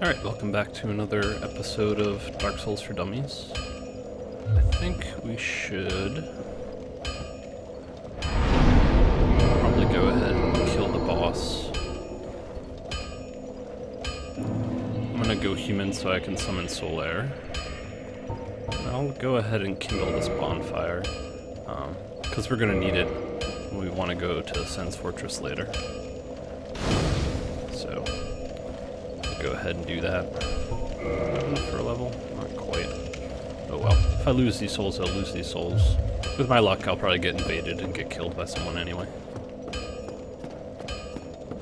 Alright, welcome back to another episode of Dark Souls for Dummies. I think we should probably go ahead and kill the boss. I'm gonna go human so I can summon Solaire. I'll go ahead and kindle this bonfire, because we're gonna need it when we want to go to Sen's Fortress later. So, go ahead and do that. For a level? Not quite. Oh well. If I lose these souls, I'll lose these souls. With my luck, I'll probably get invaded and get killed by someone anyway.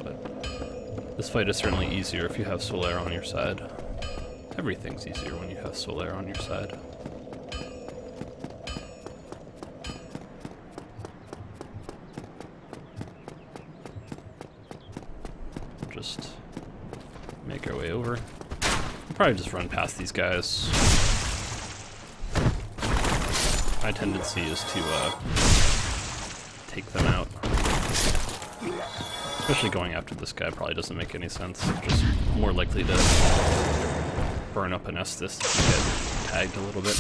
But this fight is certainly easier if you have Solaire on your side. Everything's easier when you have Solaire on your side. Just make our way over. We'll probably just run past these guys. My tendency is to take them out. Especially going after this guy probably doesn't make any sense. Just more likely to burn up an Estus to get tagged a little bit.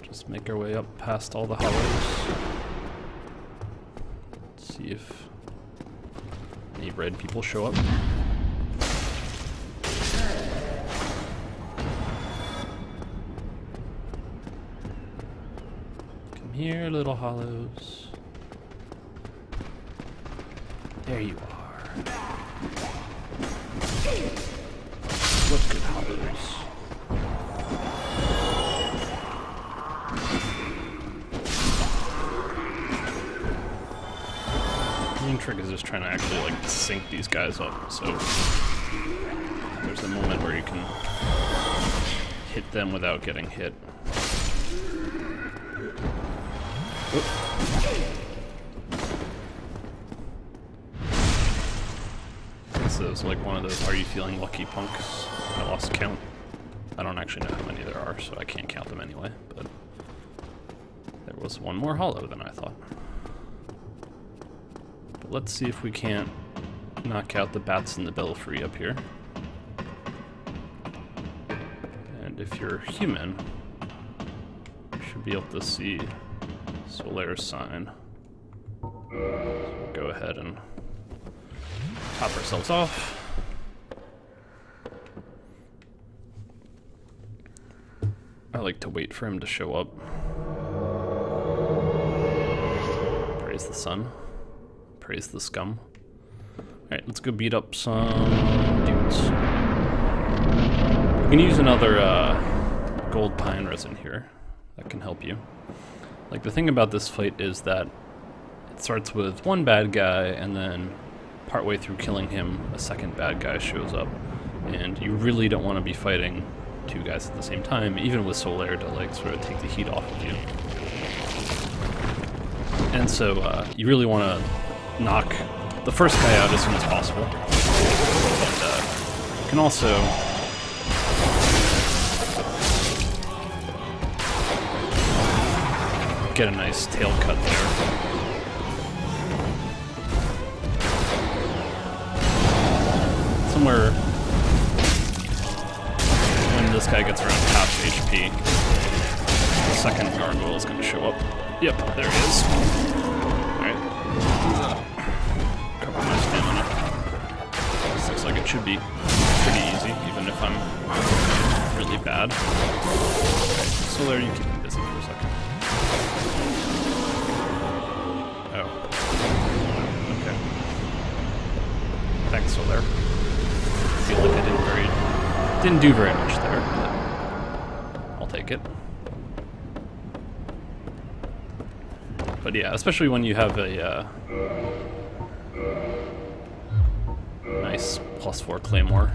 Just make our way up past all the hollows. See if any red people show up. Come here, little hollows. There you are. What good hollows. The main trick is just trying to actually like sync these guys up, so there's a moment where you can hit them without getting hit. Oop. So it's like one of those "Are you feeling lucky, punks?" I lost count. I don't actually know how many there are, so I can't count them anyway, but there was one more hollow than I thought. Let's see if we can't knock out the bats in the belfry up here. And if you're human, you should be able to see Solaire's sign. So we'll go ahead and top ourselves off. I like to wait for him to show up. Praise the sun. Praise the scum. Alright, let's go beat up some dudes. You can use another gold pine resin here. That can help you. Like, the thing about this fight is that it starts with one bad guy, and then partway through killing him, a second bad guy shows up. And you really don't want to be fighting two guys at the same time, even with Solaire to like sort of take the heat off of you. And so you really want to knock the first guy out as soon as possible. And you can also get a nice tail cut there. Somewhere when this guy gets around half HP, the second Gargoyle is going to show up. Yep, there he is. Alright. Cover my stamina. This looks like it should be pretty easy, even if I'm really bad. Okay, so there, you keep me busy for a second. Oh. Okay. Thanks, Solaire. I feel like I didn't do very much there, but I'll take it. But yeah, especially when you have a nice +4 claymore,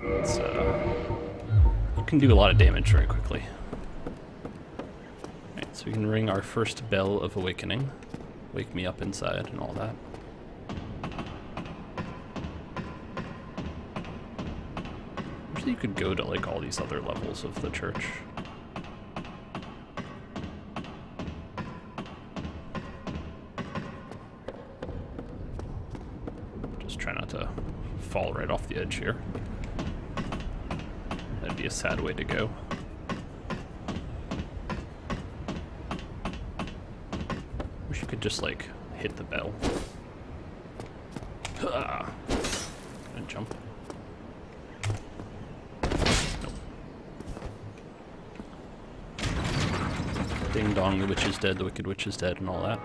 it's, you can do a lot of damage very quickly. Alright, so we can ring our first bell of awakening. Wake me up inside and all that. Usually you could go to like all these other levels of the church. Just try not to fall right off the edge here. That'd be a sad way to go. Wish you could just, like, hit the bell. Gonna jump. Nope. Ding dong, the witch is dead, the wicked witch is dead, and all that.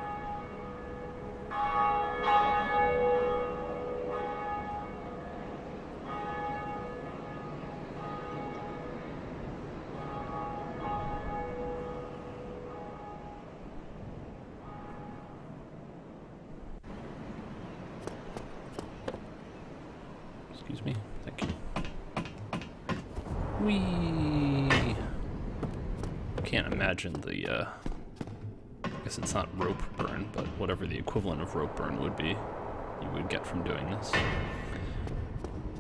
Excuse me. Thank you. Whee! Can't imagine the, I guess it's not rope burn, but whatever the equivalent of rope burn would be, you would get from doing this.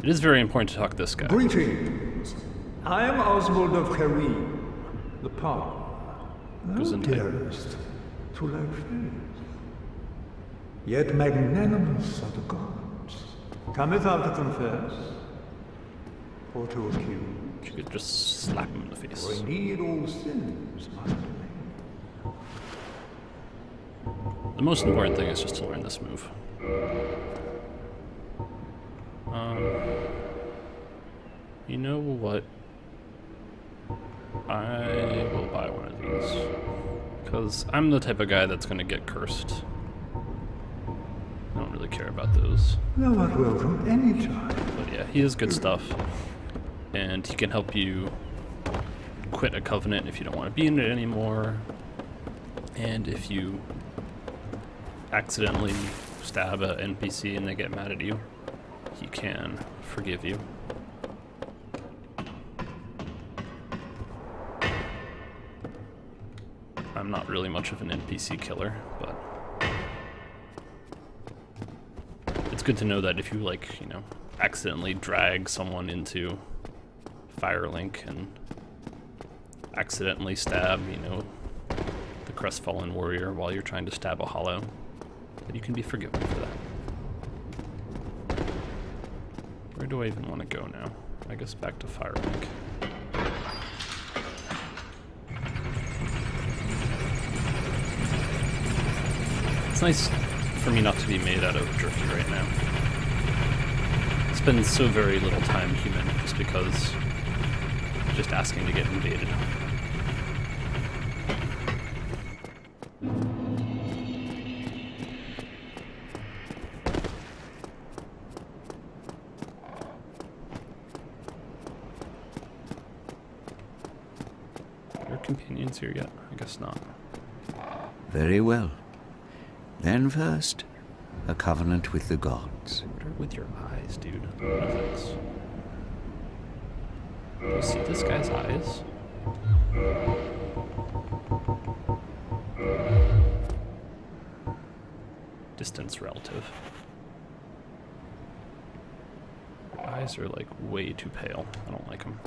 It is very important to talk to this guy. Greetings. I am Oswald of Kareem, the Power. Goes Thou into- dearest to thy faith. Yet magnanimous are the gods. Cometh thou to confess, or to accuse? You could just slap him in the face. For indeed all sins are domain. The most important thing is just to learn this move. You know what? I will buy one of these. Because I'm the type of guy that's going to get cursed. I don't really care about those. Thou art welcome any time. But yeah, he is good stuff. And he can help you quit a covenant if you don't want to be in it anymore. And if you accidentally stab an NPC and they get mad at you, he can forgive you. I'm not really much of an NPC killer, but it's good to know that if you, like, you know, accidentally drag someone into Firelink and accidentally stab, you know, the crestfallen warrior while you're trying to stab a hollow, that you can be forgiven for that. Where do I even want to go now? I guess back to Firelink. It's nice for me not to be made out of jerky right now. I spend so very little time human just because just asking to get invaded. Are there companions here yet? I guess not. Very well. Then first, a covenant with the gods. What are with your eyes, dude? No thanks. Do you see this guy's eyes? Distance relative. Your eyes are like way too pale. I don't like them.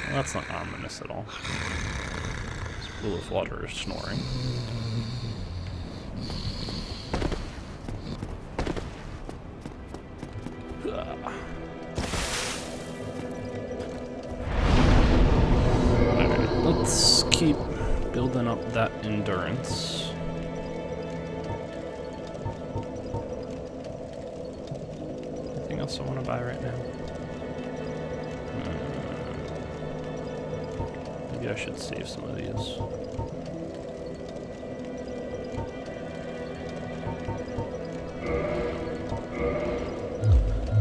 Well, that's not ominous at all. This pool of water is snoring. Alright, let's keep building up that endurance. Anything else I want to buy right now? Maybe I should save some of these.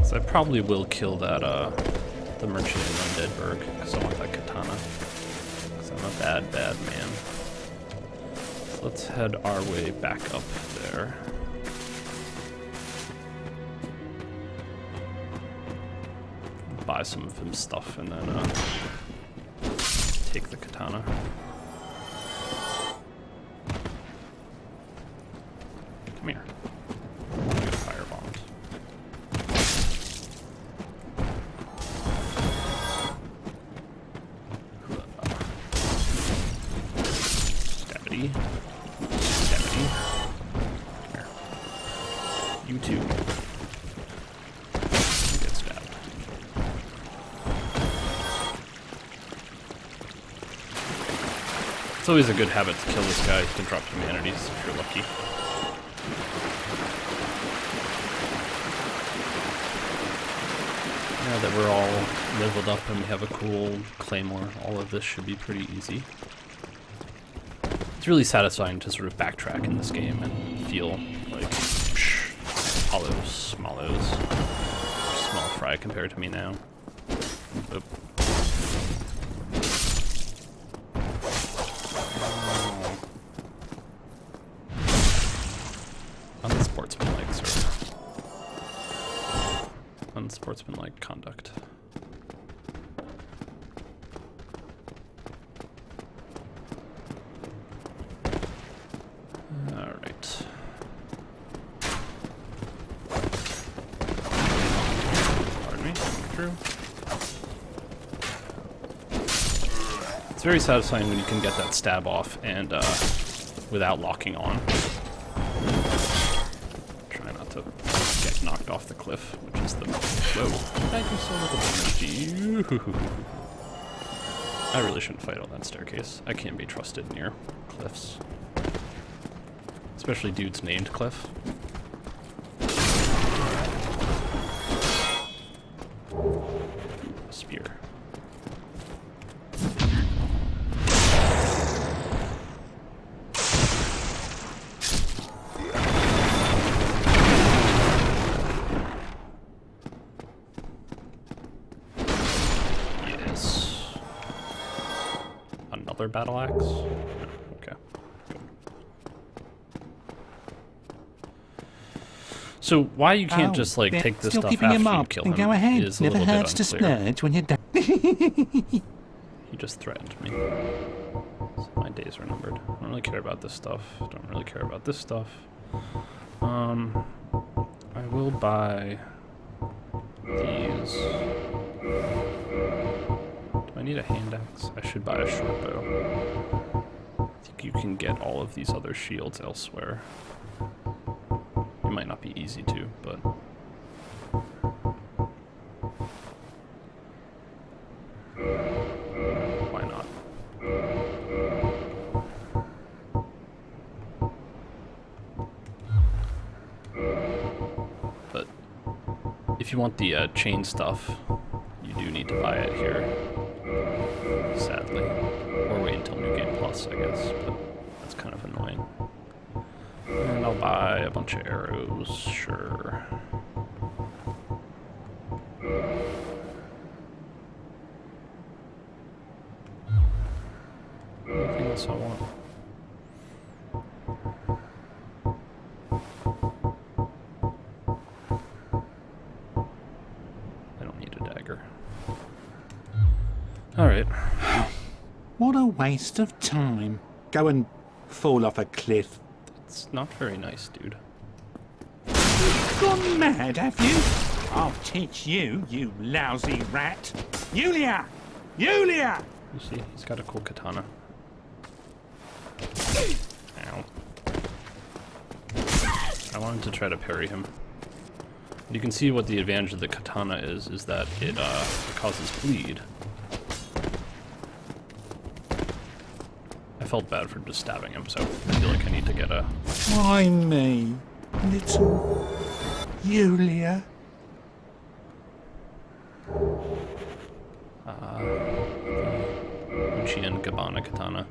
So I probably will kill that, the merchant in Undeadburg, because I want that katana. Because I'm a bad, bad man. So let's head our way back up there. Buy some of his stuff and then, take the katana. Come here. I'm gonna fire bombs. You too. Get stabbed. It's always a good habit to kill this guy. You can drop humanities if you're lucky. Now that we're all leveled up and we have a cool claymore, all of this should be pretty easy. It's really satisfying to sort of backtrack in this game and feel like hollows, smallows, small fry compared to me now. Oop. Unsportsmanlike, sir. Unsportsmanlike conduct. Alright. Pardon me, through. It's very satisfying when you can get that stab off and without locking on. Try not to get knocked off the cliff, which is the... Whoa. Thank you so much. I really shouldn't fight on that staircase. I can't be trusted near cliffs. Especially dudes named Cliff. Spear. Yes. Another battle axe? Okay. So why you can't just like take this stuff after you kill him go ahead. is a Never little bit hurts to unclear. splurge when you're done. He just threatened me. So my days are numbered. I don't really care about this stuff. I don't really care about this stuff. I will buy these. Do I need a hand axe? I should buy a short bow. I think you can get all of these other shields elsewhere. It might not be easy to, but... why not? But if you want the chain stuff, you do need to buy it here, sadly. Or wait until New Game Plus, I guess, but that's kind of annoying. And I'll buy a bunch of arrows, sure. Anything else I want? I don't need a dagger. Alright. What a waste of time. Go and fall off a cliff. It's not very nice, dude. Gone mad, have you? I'll teach you, you lousy rat. Yulia! Yulia! You see, he's got a cool katana. Ow. I wanted to try to parry him. You can see what the advantage of the katana is that it causes bleed. I felt bad for just stabbing him, so I feel like I need to get a... Why me? Little Yulia? Uchiha Gabbana katana.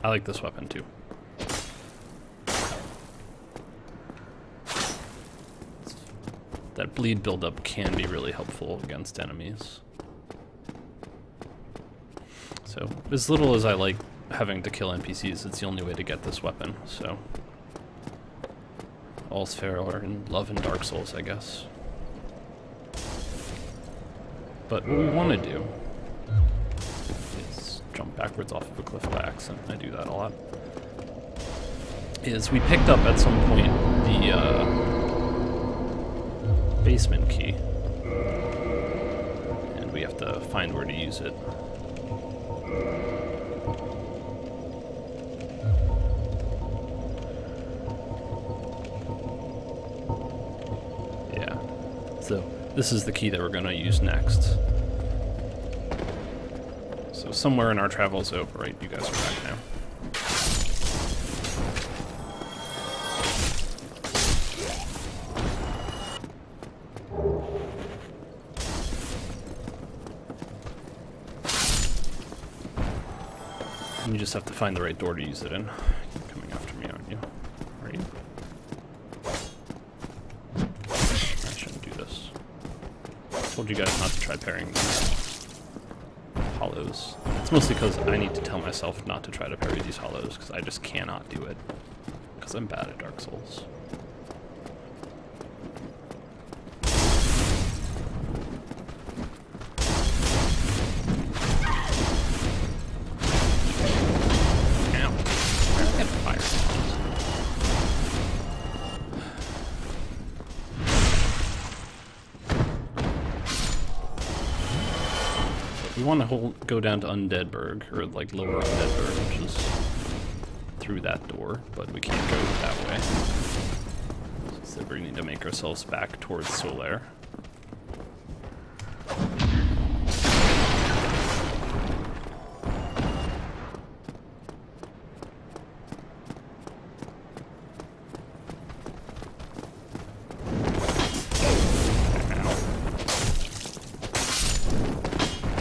I like this weapon too. That bleed buildup can be really helpful against enemies. So, as little as I like having to kill NPCs, it's the only way to get this weapon, so... all's fair in love and Dark Souls, I guess. But what we want to do is jump backwards off of a cliff by accident. I do that a lot. Is we picked up at some point the basement key, and we have to find where to use it. So this is the key that we're going to use next. So somewhere in our travels, oh, right, you guys are back now. You just have to find the right door to use it in. You're coming after me, aren't you? Are you? I shouldn't do this. I told you guys not to try parrying these hollows. It's mostly because I need to tell myself not to try to parry these hollows, because I just cannot do it. Because I'm bad at Dark Souls. We want to go down to Undeadburg, or like Lower Undeadburg, which is through that door, but we can't go that way. So we need to make ourselves back towards Solaire.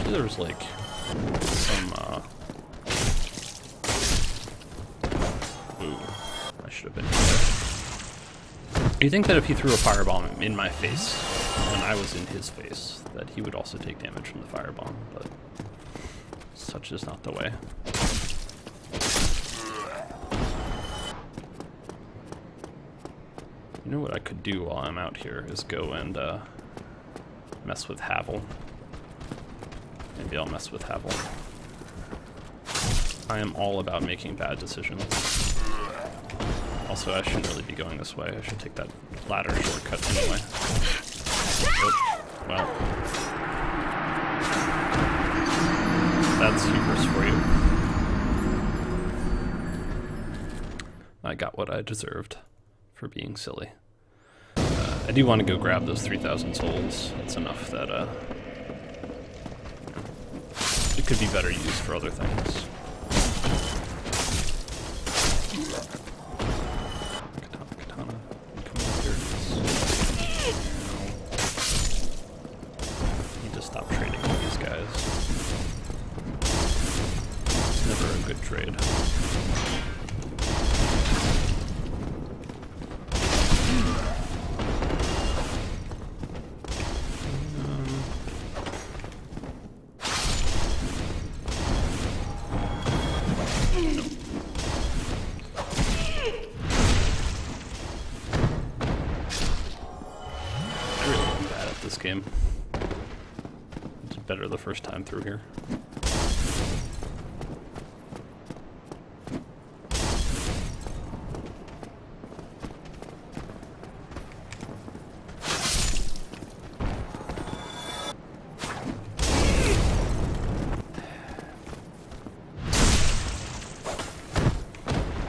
There's like some ooh, I should have been here. You think that if he threw a firebomb in my face when I was in his face, that he would also take damage from the firebomb, but such is not the way. You know what I could do while I'm out here is go and mess with Havel. Maybe I'll mess with Havel. I am all about making bad decisions. Also, I shouldn't really be going this way. I should take that ladder shortcut anyway. Oh, well. That's hubris for you. I got what I deserved for being silly. I do want to go grab those 3,000 souls. That's enough that, it could be better used for other things. Katana. Come over here. Need to stop trading with these guys. It's never a good trade. Game. It's better the first time through here.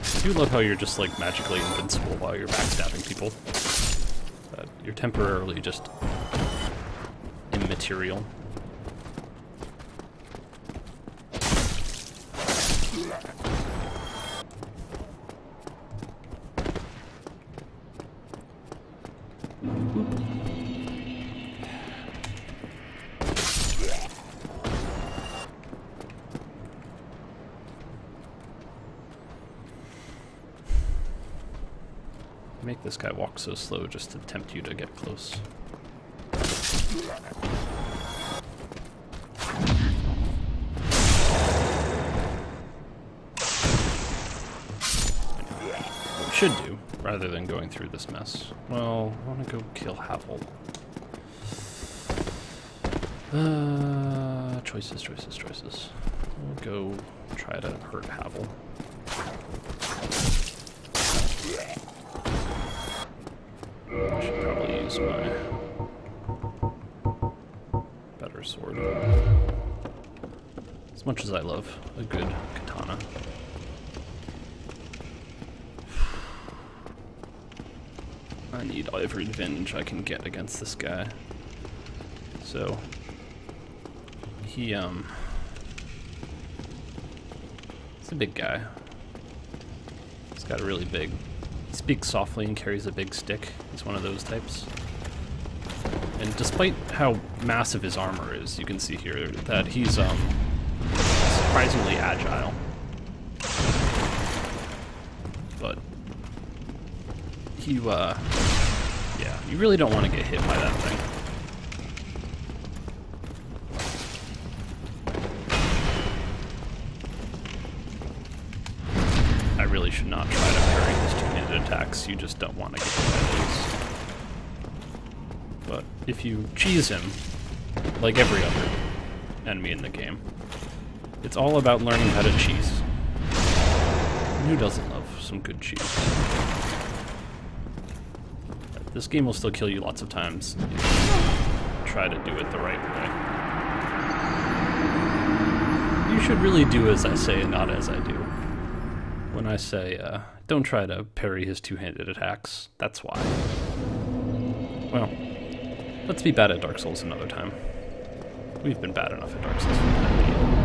I do love how you're just like magically invincible while you're backstabbing people. You're temporarily just immaterial. Make this guy walk so slow just to tempt you to get close. Should do, rather than going through this mess. Well, I want to go kill Havel. Choices. We'll go try to hurt Havel. I should probably use my better sword. As much as I love a good katana. I need every advantage I can get against this guy. So he's a big guy. He's got a really big, he speaks softly and carries a big stick. He's one of those types. And despite how massive his armor is, you can see here that he's surprisingly agile. But yeah, you really don't want to get hit by that thing. I really should not try to parry his two-handed attacks. You just don't want to get hit by these. But if you cheese him, like every other enemy in the game, it's all about learning how to cheese. And who doesn't love some good cheese? This game will still kill you lots of times if you try to do it the right way. You should really do as I say and not as I do. When I say, don't try to parry his two-handed attacks, that's why. Well, let's be bad at Dark Souls another time. We've been bad enough at Dark Souls for the time being.